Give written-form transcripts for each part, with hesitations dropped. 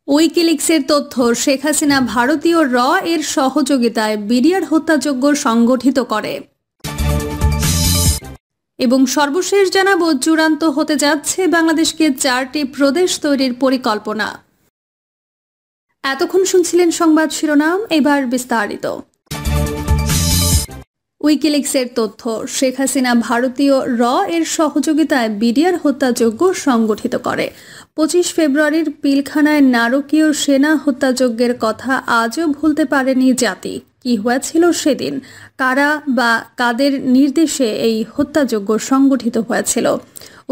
উইকিলিক্সের তথ্য, শেখ হাসিনা ভারতীয় র এর সহযোগিতায় বিডিআর হত্যাযজ্ঞ সংগঠিত করে। এবং সর্বশেষ জানাবো, চূড়ান্ত হতে যাচ্ছে বাংলাদেশকে 4টি প্রদেশ তৈরির পরিকল্পনা। এতক্ষণ শুনছিলেন সংবাদ শিরোনাম, এবার বিস্তারিত। উইকিলিক্সের তথ্য, শেখ হাসিনা ভারতীয় র এর সহযোগিতায় বিডিআর হত্যাযজ্ঞ সংগঠিত করে। 25 ফেব্রুয়ারির পিলখানায় নারকীয় সেনা হত্যাযজ্ঞের কথা আজও ভুলতে পারেনি জাতি। কি হয়েছিল সেদিন, কারা বা কাদের নির্দেশে এই হত্যাযজ্ঞ সংগঠিত হয়েছিল?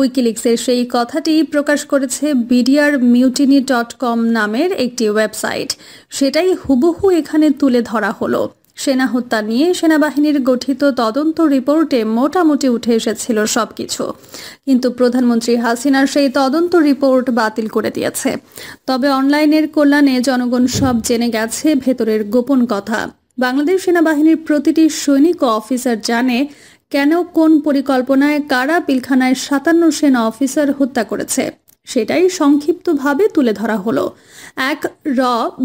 উইকিলিক্সের সেই কথাটি প্রকাশ করেছে BDRmutiny.com নামের একটি ওয়েবসাইট। সেটাই হুবহু এখানে তুলে ধরা হলো। সেনা হত্যা নিয়ে সেনাবাহিনীর গঠিত তদন্ত রিপোর্টে মোটামুটি উঠে এসেছিল সবকিছু, কিন্তু প্রধানমন্ত্রী হাসিনার সেই তদন্ত রিপোর্ট বাতিল করে দিয়েছে। তবে অনলাইনের কল্যাণে জনগণ সব জেনে গেছে ভেতরের গোপন কথা। বাংলাদেশ সেনাবাহিনীর প্রতিটি সৈনিক ও অফিসার জানে কেন, কোন পরিকল্পনায় কারা পিলখানায় 57 সেনা অফিসার হত্যা করেছে। সেটাই সংক্ষিপ্তভাবে তুলে ধরা হলো।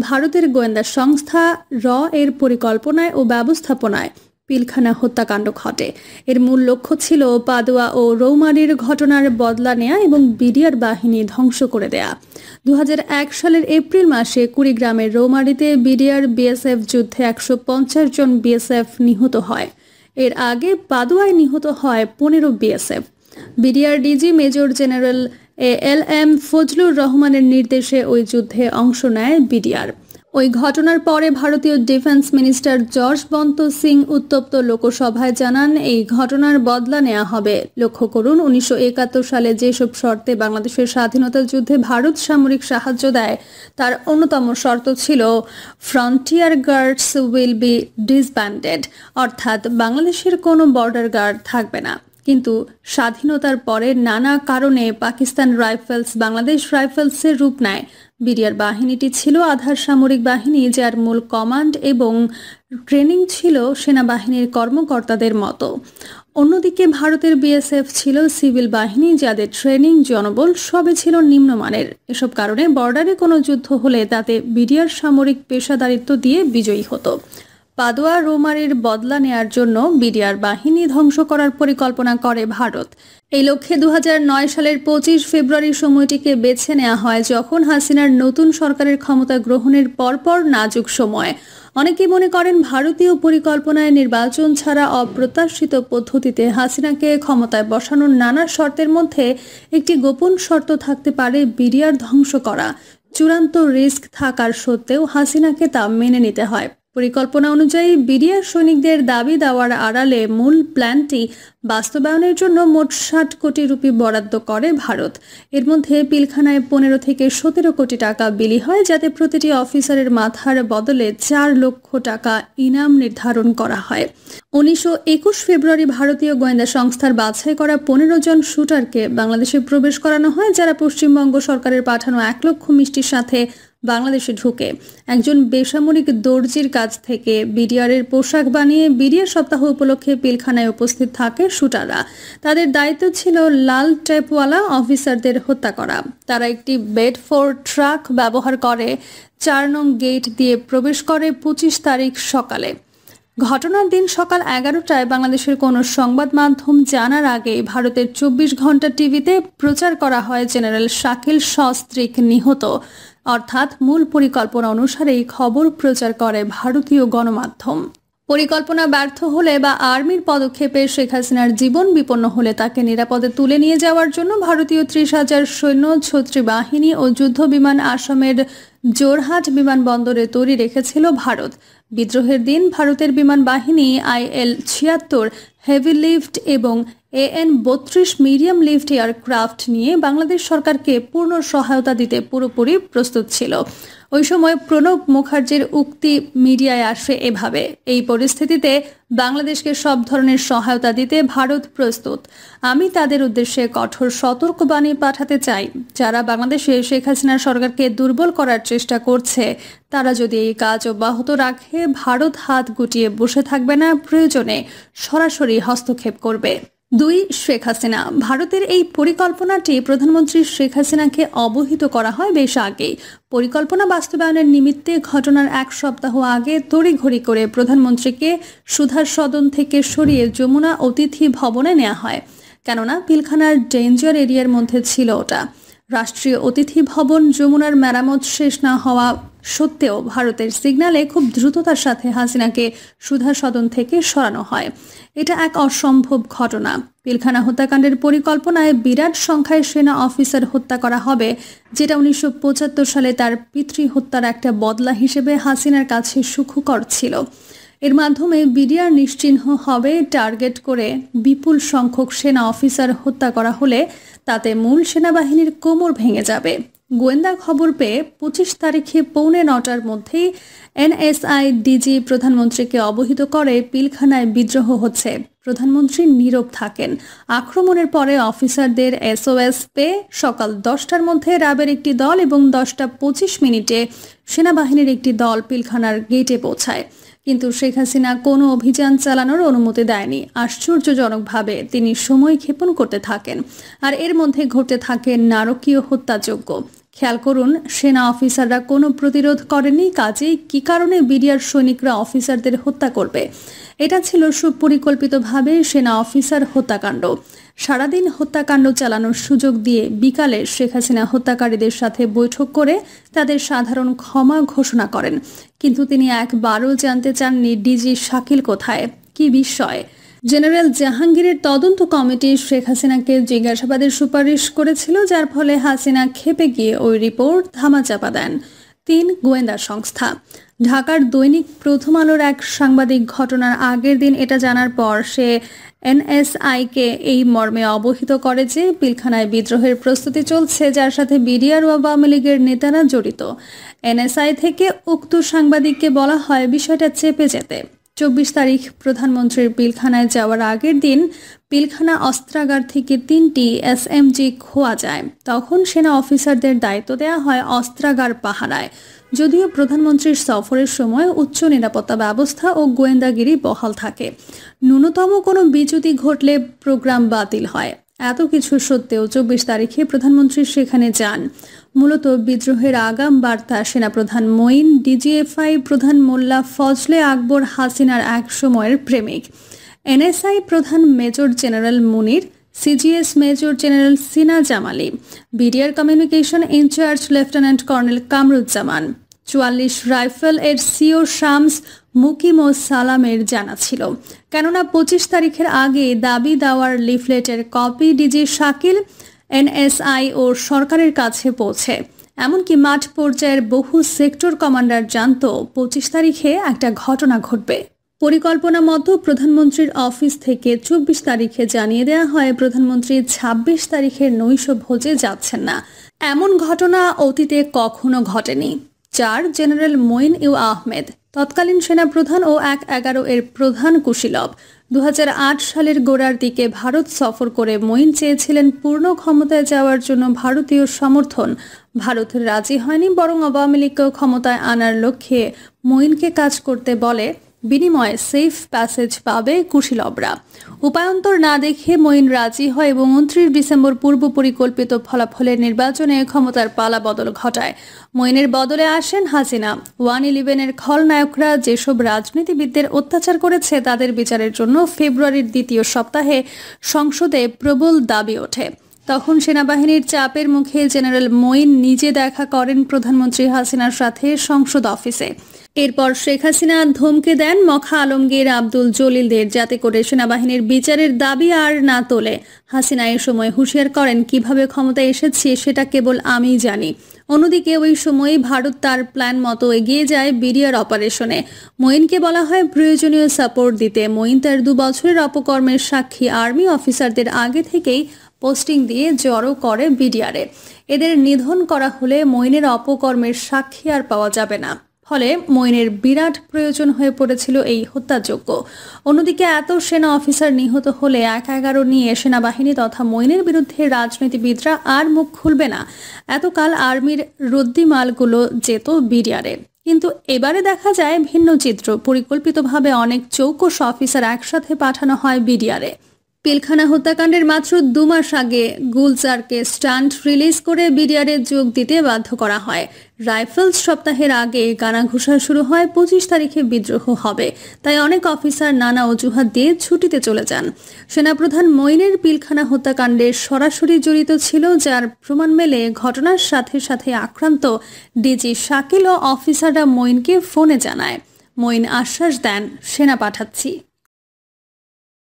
ভারতের গোয়েন্দা সংস্থা র এর পরিকল্পনায় ও ব্যবস্থাপনায় পিলখানা হত্যাকাণ্ড ঘটে। এর মূল লক্ষ্য ছিল পাদুয়া ও রৌমারীর ঘটনার বদলা নেয়া এবং বিডিআর বাহিনী ধ্বংস করে দেয়া। 2001 সালের এপ্রিল মাসে কুড়িগ্রামের রৌমারীতে বিডিআর বিএসএফ যুদ্ধে 150 জন বিএসএফ নিহত হয়। এর আগে পাদুয়ায় নিহত হয় 15 BSF. BDR DG major general ALM Fazlur রহমানের নির্দেশে ওই যুদ্ধে অংশ নেয় বিডিআর। ওই ঘটনার পরে ভারতীয় ডিফেন্স মিনিস্টার জর্জ বন্ত সিং উত্তপ্ত লোকসভায় জানান, এই ঘটনার বদলা নেওয়া হবে। লক্ষ্য করুন, 1971 সালে যেসব শর্তে বাংলাদেশের স্বাধীনতা যুদ্ধে ভারত সামরিক সাহায্য দেয়, তার অন্যতম শর্ত ছিল frontier guards will be disbanded, অর্থাৎ বাংলাদেশের কোনো বর্ডার গার্ড থাকবে না। কিন্তু স্বাধীনতার পরে নানা কারণে পাকিস্তান রাইফেলস বাংলাদেশ রাইফেলসের রূপ নেয়। বিডিআর বাহিনীটি ছিল আধার সামরিক বাহিনী, যার মূল কমান্ড এবং ট্রেনিং ছিল সেনাবাহিনীর কর্মকর্তাদের মতো। অন্যদিকে ভারতের বিএসএফ ছিল সিভিল বাহিনী, যাদের ট্রেনিং, জনবল সবই ছিল নিম্নমানের। এসব কারণে বর্ডারে কোনো যুদ্ধ হলে তাতে বিডিআর সামরিক পেশাদারিত্ব দিয়ে বিজয়ী হতো। পাদুয়া রৌমারীর বদলা নেয়ার জন্য বিডিআর বাহিনী ধ্বংস করার পরিকল্পনা করে ভারত। এই লক্ষ্যে 2009 সালের 25 ফেব্রুয়ারি সময়টিকে বেছে নেওয়া হয়, যখন হাসিনার নতুন সরকারের ক্ষমতা গ্রহণের পরপর নাজুক সময়। অনেকে মনে করেন, ভারতীয় পরিকল্পনায় নির্বাচন ছাড়া অপ্রত্যাশিত পদ্ধতিতে হাসিনাকে ক্ষমতায় বসানোর নানা শর্তের মধ্যে একটি গোপন শর্ত থাকতে পারে বিডিআর ধ্বংস করা। চূড়ান্ত রিস্ক থাকার সত্ত্বেও হাসিনাকে তা মেনে নিতে হয়। পরিকল্পনা অনুযায়ী বিডিআর সৈনিকদের দাবি দেওয়ার আড়ালে মূল প্ল্যানটি বাস্তবায়নের জন্য মোট 60 কোটি রুপি বরাদ্দ করে ভারত। এর মধ্যে পিলখানায় 15 থেকে 17 কোটি টাকা বিলি হয়, যাতে প্রতিটি অফিসারের মাথার বদলে 4 লক্ষ টাকা ইনাম নির্ধারণ করা হয়। 1921 ফেব্রুয়ারি ভারতীয় গোয়েন্দা সংস্থার বাছাই করা 15 জন শুটারকে বাংলাদেশে প্রবেশ করানো হয়, যারা পশ্চিমবঙ্গ সরকারের পাঠানো 1 লক্ষ মিষ্টির সাথে বাংলাদেশে ঢুকে। একজন বেসামরিক দর্জির কাছ থেকে বিডিআর এর পোশাক বানিয়ে বিডিআর সপ্তাহ উপলক্ষে পিলখানায় উপস্থিত থাকে শুটাররা। তাদের দায়িত্ব ছিল লাল টেপওয়ালা অফিসারদের হত্যা করা। তারা একটি বেডফোর্ড ট্রাক ব্যবহার করে 4 নং গেট দিয়ে প্রবেশ করে 25 তারিখ সকালে। ঘটনার দিন সকাল 11টায় বাংলাদেশের কোনো সংবাদ মাধ্যম জানার আগে ভারতের 24 ঘন্টা টিভিতে প্রচার করা হয় জেনারেল শাকিল সস্ত্রীক নিহত। অর্থাৎ মূল পরিকল্পনা অনুসারেই খবর প্রচার করে ভারতীয় গণমাধ্যম। পরিকল্পনা ব্যর্থ হলে বা আর্মির পদক্ষেপে শেখ হাসিনার জীবন বিপন্ন হলে তাকে নিরাপদে তুলে নিয়ে যাওয়ার জন্য ভারতীয় 30,000 সৈন্য, ছত্রী বাহিনী ও যুদ্ধ বিমান আসামের জোরহাট বিমানবন্দরে তৈরি রেখেছিল ভারত। বিদ্রোহের দিন ভারতের বিমান বাহিনী IL-76 হেভি লিফট এবং AN-32 মিডিয়াম লিফট এয়ারক্রাফট নিয়ে বাংলাদেশ সরকারকে পূর্ণ সহায়তা দিতে পুরোপুরি প্রস্তুত ছিল। ওই সময় প্রণব মুখার্জির উক্তি মিডিয়ায় আসে এভাবে, এই পরিস্থিতিতে বাংলাদেশকে সব ধরনের সহায়তা দিতে ভারত প্রস্তুত। আমি তাদের উদ্দেশ্যে কঠোর সতর্কবাণী পাঠাতে চাই, যারা বাংলাদেশে শেখ হাসিনার সরকারকে দুর্বল করার চেষ্টা করছে, তারা যদি এই কাজ অব্যাহত রাখে, ভারত হাত গুটিয়ে বসে থাকবে না, প্রয়োজনে সরাসরি হস্তক্ষেপ করবে। দুই, শেখ হাসিনা। ভারতের এই পরিকল্পনাটি প্রধানমন্ত্রী শেখ হাসিনাকে অবহিত করা হয় বেশ আগেই। পরিকল্পনা বাস্তবায়নের নিমিত্তে ঘটনার এক সপ্তাহ আগে তড়িঘড়ি করে প্রধানমন্ত্রীকে সুধার সদন থেকে সরিয়ে যমুনা অতিথি ভবনে নেওয়া হয়, কেননা পিলখানার ডেঞ্জার এরিয়ার মধ্যে ছিল ওটা। রাষ্ট্রীয় অতিথি ভবন যমুনার মেরামত শেষ না হওয়া সত্ত্বেও ভারতের সিগন্যালে খুব দ্রুততার সাথে হাসিনাকে সুধা সদন থেকে সরানো হয়। এটা এক অসম্ভব ঘটনা। পিলখানা হত্যাকাণ্ডের পরিকল্পনায় বিরাট সংখ্যায় সেনা অফিসার হত্যা করা হবে, যেটা 1975 সালে তার পিতৃ হত্যার একটা বদলা হিসেবে হাসিনার কাছে সুখকর ছিল। এর মাধ্যমে বিডিআর নিশ্চিহ্ন হবে। টার্গেট করে বিপুল সংখ্যক সেনা অফিসার হত্যা করা হলে তাতে মূল সেনাবাহিনীর কোমর ভেঙে যাবে। গোয়েন্দা খবর পেয়ে 25 তারিখে 8:45 মধ্যেই এনএসআই ডিজি প্রধানমন্ত্রীকে অবহিত করে পিলখানায় বিদ্রোহ হচ্ছে। প্রধানমন্ত্রী নীরব থাকেন। আক্রমণের পরে অফিসারদের এসওএস পেয়ে সকাল 10টার মধ্যে র্যাবের একটি দল এবং 10টা 25 সেনাবাহিনীর একটি দল পিলখানার গেটে পৌঁছায়। কিন্তু শেখ হাসিনা কোনো অভিযান চালানোর অনুমতি দেয়নি। আশ্চর্যজনকভাবে তিনি সময় ক্ষেপণ করতে থাকেন, আর এর মধ্যে ঘটতে থাকে নারকীয় হত্যাযজ্ঞ। খেয়াল করুন, সেনা অফিসাররা কোনো প্রতিরোধ করেনি, কাজেই কি কারণে বিডিআর সৈনিকরা অফিসারদের হত্যা করবে? এটা ছিল সুপরিকল্পিতভাবে সেনা অফিসার হত্যাকাণ্ড। সারাদিন হত্যাকাণ্ড চালানোর সুযোগ দিয়ে বিকালে শেখ হাসিনা হত্যাকারীদের সাথে বৈঠক করে তাদের সাধারণ ক্ষমা ঘোষণা করেন। কিন্তু তিনি একবারও জানতে চাননি ডিজি শাকিল কোথায়। কি বিস্ময়! জেনারেল জাহাঙ্গীরের তদন্ত কমিটি শেখ হাসিনাকে জিজ্ঞাসাবাদের সুপারিশ করেছিল, যার ফলে হাসিনা ক্ষেপে গিয়ে ওই রিপোর্ট ধামাচাপা দেন। 3, গোয়েন্দা সংস্থা। ঢাকার দৈনিক প্রথম আলোর এক সাংবাদিক ঘটনার আগের দিন এটা জানার পর সে এনএসআইকে এই মর্মে অবহিত করে যে পিলখানায় বিদ্রোহের প্রস্তুতি চলছে, যার সাথে বিডিআর ও আওয়ামী লীগের নেতারা জড়িত। এনএসআই থেকে উক্ত সাংবাদিককে বলা হয় বিষয়টা চেপে যেতে। 24 তারিখ প্রধানমন্ত্রীর পিলখানায় যাওয়ার আগের দিন পিলখানা অস্ত্রাগার থেকে 3টি এসএমজি খোয়া যায়। তখন সেনা অফিসারদের দায়িত্ব দেওয়া হয় অস্ত্রাগার পাহারায়। যদিও প্রধানমন্ত্রীর সফরের সময় উচ্চ নিরাপত্তা ব্যবস্থা ও গোয়েন্দাগিরি বহাল থাকে। ন্যূনতম কোনো বিচ্যুতি ঘটলে প্রোগ্রাম বাতিল হয়। এত কিছু সত্ত্বেও 24 তারিখে প্রধানমন্ত্রী সেখানে যান। মূলত বিদ্রোহের আগাম বার্তা সেনাপ্রধান মঈন, ডিজিএফআই প্রধান মোল্লা ফজলে আকবর হাসিনার এক সময়ের প্রেমিক, এনএসআই প্রধান major general Munir, CGS major general Sina Jamali, BDR communication in charge lieutenant colonel Kamruzzaman, 44 rifle এর সিও শামস মুকিম ও সালামের জানা ছিল। কেননা 25 তারিখের আগে দাবি দেওয়ার লিফলেটের কপি ডিজি শাকিল, এনএসআই ও সরকারের কাছে পৌঁছে। এমনকি মাঠ পর্যায়ের বহু সেক্টর কমান্ডার জানত 25 তারিখে একটা ঘটনা ঘটবে। পরিকল্পনা মতো প্রধানমন্ত্রীর অফিস থেকে 24 তারিখে জানিয়ে দেওয়া হয় প্রধানমন্ত্রী 26 তারিখের নৈশ ভোজে যাচ্ছেন না। এমন ঘটনা অতীতে কখনো ঘটেনি। 4, জেনারেল মঈন ইউ আহমেদ, তৎকালীন সেনাপ্রধান ও 1-11 এর প্রধান কুশীলব। 2008 সালের গোড়ার দিকে ভারত সফর করে মঈন চেয়েছিলেন পূর্ণ ক্ষমতায় যাওয়ার জন্য ভারতীয় সমর্থন। ভারত রাজি হয়নি, বরং আওয়ামী লীগকেও ক্ষমতায় আনার লক্ষ্যে মঈনকে কাজ করতে বলে। বিনিময়ে সেফ প্যাসেজ পাবে কুশীলবরা। উপায়ন্তর না দেখে মঈন রাজি হয় এবং 29 ডিসেম্বর পূর্ব পরিকল্পিত ফলাফলের নির্বাচনে ক্ষমতার পালা বদল ঘটায়। মঈনের বদলে আসেন হাসিনা। 111-এর খলনায়করা যেসব রাজনীতিবিদদের অত্যাচার করেছে তাদের বিচারের জন্য ফেব্রুয়ারির দ্বিতীয় সপ্তাহে সংসদে প্রবল দাবি ওঠে। তখন সেনাবাহিনীর চাপের মুখে জেনারেল মঈন নিজে দেখা করেন প্রধানমন্ত্রী হাসিনার সাথে সংসদ অফিসে। এরপর শেখ হাসিনা ধমকে দেন মখা আলমগীর, আব্দুল জলিলদের, যাতে করে সেনাবাহিনীর বিচারের দাবি আর না তোলে। হাসিনা এ সময় হুঁশিয়ার করেন, কিভাবে ক্ষমতায় এসেছি সেটা কেবল আমিই জানি। অন্যদিকে ওই সময় ভারত তার প্ল্যান মতো এগিয়ে যায় বিডিআর অপারেশনে। মঈনকে বলা হয় প্রয়োজনীয় সাপোর্ট দিতে। মঈন তার 2 বছরের অপকর্মের সাক্ষী আর্মি অফিসারদের আগে থেকেই পোস্টিং দিয়ে জড়ো করে বিডিআরে। এদের নিধন করা হলে মঈনের অপকর্মের সাক্ষী আর পাওয়া যাবে না। ফলে মঈনের বিরাট প্রয়োজন হয়ে পড়েছিল এই হত্যাযজ্ঞ। অন্যদিকে এত সেনা অফিসার নিহত হলে 1-11 নিয়ে সেনাবাহিনী তথা মঈনের বিরুদ্ধে রাজনীতিবিদরা আর মুখ খুলবে না। এতকাল আর্মির রদ্দিমালগুলো যেত বিডিআরে। কিন্তু এবারে দেখা যায় ভিন্ন চিত্র। পরিকল্পিতভাবে অনেক চৌকস অফিসার একসাথে পাঠানো হয় বিডিআরে। পিলখানা হত্যাকাণ্ডের মাত্র 2 মাস আগে গুলজারকে স্টান্ট রিলিজ করে বিডিআরে যোগ দিতে বাধ্য করা হয়। রাইফেলস সপ্তাহের আগে কানাঘুষা শুরু হয় 25 তারিখে বিদ্রোহ হবে, তাই অনেক অফিসার নানা অজুহাত দিয়ে ছুটিতে চলে যান। সেনাপ্রধান মঈনের পিলখানা হত্যাকাণ্ডে সরাসরি জড়িত ছিল, যার প্রমাণ মেলে ঘটনার সাথে সাথে আক্রান্ত ডিজি শাকিল ও অফিসাররা মঈনকে ফোনে জানায়। মঈন আশ্বাস দেন, সেনা পাঠাচ্ছি।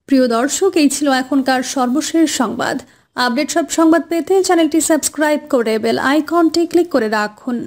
প্রিয় দর্শক, এই ছিল এখনকার সর্বশেষ সংবাদ। আপডেট সব সংবাদ পেতে চ্যানেলটি সাবস্ক্রাইব করে বেল আইকনটি ক্লিক করে রাখুন।